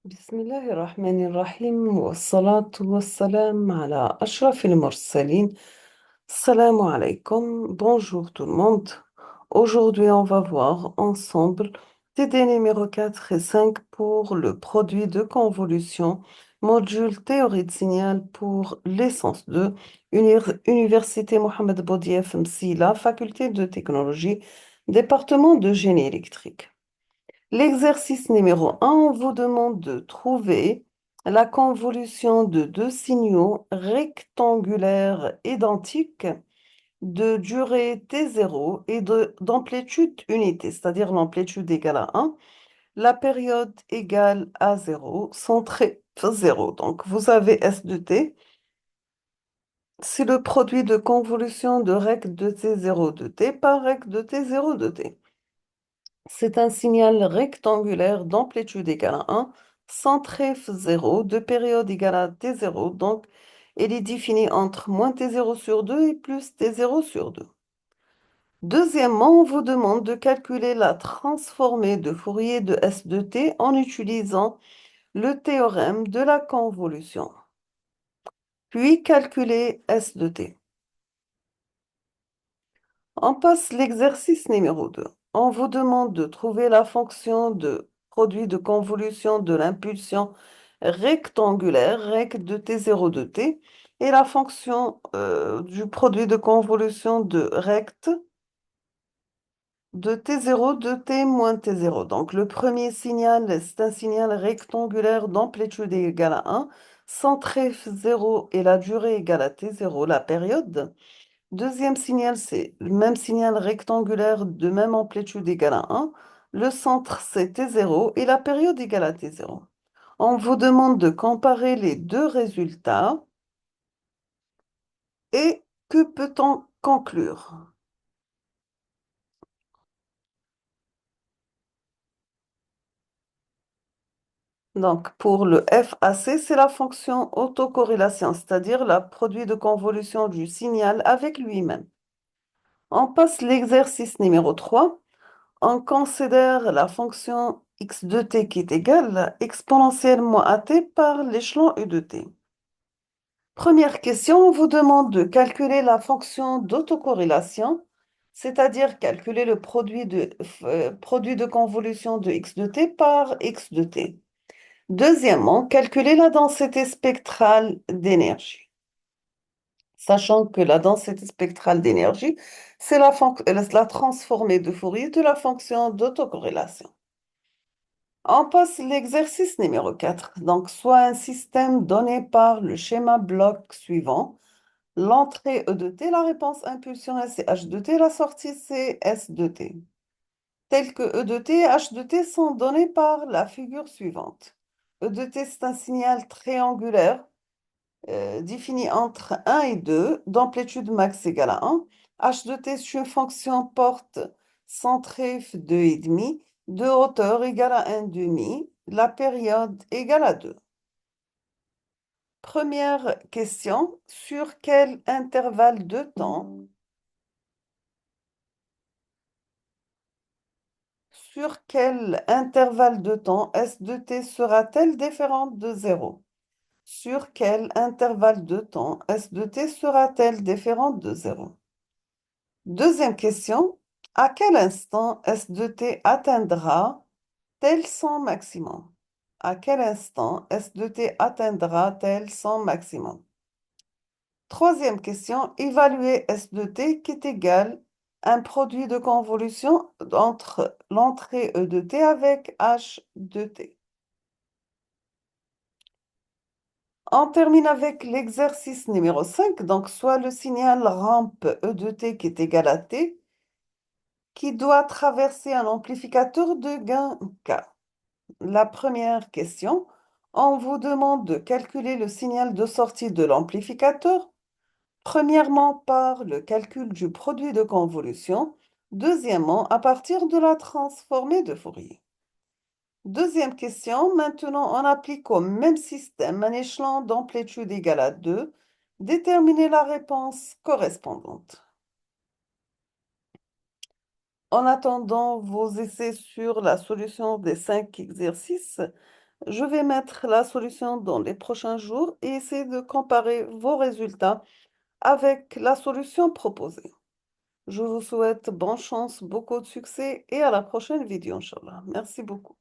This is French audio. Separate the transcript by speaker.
Speaker 1: بسم الله الرحمن الرحيم والصلاة والسلام على أشرف المرسلين. Salam alaikum, bonjour tout le monde. Aujourd'hui, on va voir ensemble TD numéro 4 et 5 pour le produit de convolution, module théorie de signal pour licence 2, Université Mohamed Boudiaf Msila, faculté de technologie, département de génie électrique. L'exercice numéro 1, on vous demande de trouver la convolution de deux signaux rectangulaires identiques de durée T0 et d'amplitude unité, c'est-à-dire l'amplitude égale à 1, la période égale à 0, centrée 0. Donc, vous avez S de T, c'est le produit de convolution de rect de T0 de T par rect de T0 de T. C'est un signal rectangulaire d'amplitude égale à 1, centré 0, de période égale à T0, donc il est défini entre moins T0 sur 2 et plus T0 sur 2. Deuxièmement, on vous demande de calculer la transformée de Fourier de S de T en utilisant le théorème de la convolution. Puis calculer S de T. On passe l'exercice numéro 2. On vous demande de trouver la fonction de produit de convolution de l'impulsion rectangulaire, rect de T0 de T, et la fonction du produit de convolution de rect de T0 de T moins T0. Donc le premier signal, c'est un signal rectangulaire d'amplitude égale à 1, centré 0 et la durée égale à T0, la période. Deuxième signal, c'est le même signal rectangulaire de même amplitude égale à 1. Le centre, c'est T0 et la période égale à T0. On vous demande de comparer les deux résultats et que peut-on conclure? Donc, pour le FAC, c'est la fonction autocorrélation, c'est-à-dire le produit de convolution du signal avec lui-même. On passe l'exercice numéro 3. On considère la fonction x de t qui est égale exponentiellement à t par l'échelon u de t. Première question, on vous demande de calculer la fonction d'autocorrélation, c'est-à-dire calculer le produit de convolution de x de t par x de t. Deuxièmement, calculer la densité spectrale d'énergie. Sachant que la densité spectrale d'énergie, c'est la transformée de Fourier de la fonction d'autocorrélation. On passe l'exercice numéro 4. Donc, soit un système donné par le schéma bloc suivant. L'entrée E de t, la réponse impulsion S et H de t, la sortie c'est S de t. Tels que E de t et H de t sont donnés par la figure suivante. E de t, c'est un signal triangulaire défini entre 1 et 2, d'amplitude max égale à 1. H de t, c'est une fonction porte centrée 2,5, de hauteur égale à 1,5, la période égale à 2. Première question, sur quel intervalle de temps Sur quel intervalle de temps S de t sera-t-elle différente de 0? Sur quel intervalle de temps S de t sera-t-elle différente de 0? Deuxième question, à quel instant S de t atteindra-t-elle son maximum? À quel instant S de t atteindra-t-elle son maximum? Troisième question, évaluer S de t qui est égal à un produit de convolution entre l'entrée E de t avec H de t. On termine avec l'exercice numéro 5, donc soit le signal rampe E de t qui est égal à t, qui doit traverser un amplificateur de gain K. La première question, on vous demande de calculer le signal de sortie de l'amplificateur. Premièrement, par le calcul du produit de convolution. Deuxièmement, à partir de la transformée de Fourier. Deuxième question, maintenant on applique au même système un échelon d'amplitude égal à 2. Déterminez la réponse correspondante. En attendant vos essais sur la solution des 5 exercices, Je vais mettre la solution dans les prochains jours et essayer de comparer vos résultats avec la solution proposée. Je vous souhaite bonne chance, beaucoup de succès et à la prochaine vidéo, Inch'Allah. Merci beaucoup.